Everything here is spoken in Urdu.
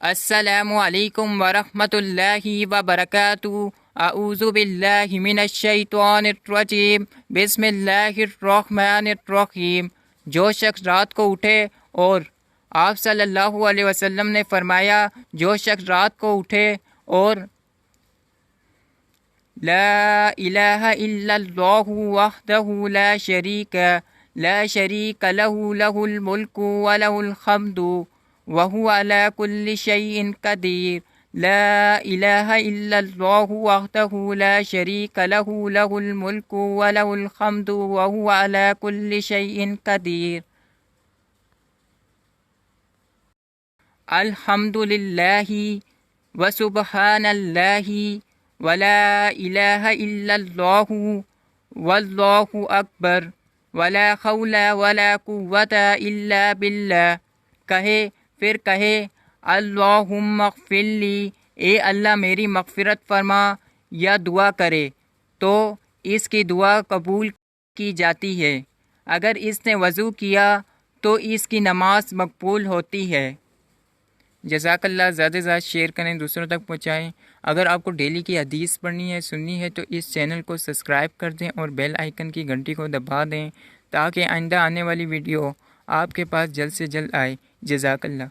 السلام علیکم ورحمۃ اللہ وبرکاتہ۔ اعوذ باللہ من الشیطان الرجیم، بسم اللہ الرحمن الرحیم۔ جو شخص رات کو اٹھے، اور آپ صلی اللہ علیہ وسلم نے فرمایا جو شخص رات کو اٹھے اور لا الہ الا اللہ وحدہ لا شریک لہ الملک ولہ الحمد وهو على كل شيء قدير لا إله إلا الله وحده لا شريك له الملك وله الحمد وهو على كل شيء قدير الحمد لله وسبحان الله ولا إله إلا الله والله أكبر ولا حول ولا قوة إلا بالله۔ پھر کہے اللہم اغفر لی، اے اللہ میری مغفرت فرما، یا دعا کرے تو اس کی دعا قبول کی جاتی ہے۔ اگر اس نے وضو کیا تو اس کی نماز مقبول ہوتی ہے۔ جزاک اللہ۔ زیادہ سے زیادہ شیئر کریں، دوسروں تک پہنچائیں۔ اگر آپ کو ڈیلی کی حدیث پڑھنی ہے، سننی ہے تو اس چینل کو سبسکرائب کر دیں اور بیل آئیکن کی گھنٹی کو دبا دیں تاکہ آئندہ آنے والی ویڈیو آپ کے پاس جلد سے جلد آئے۔ جزاک اللہ۔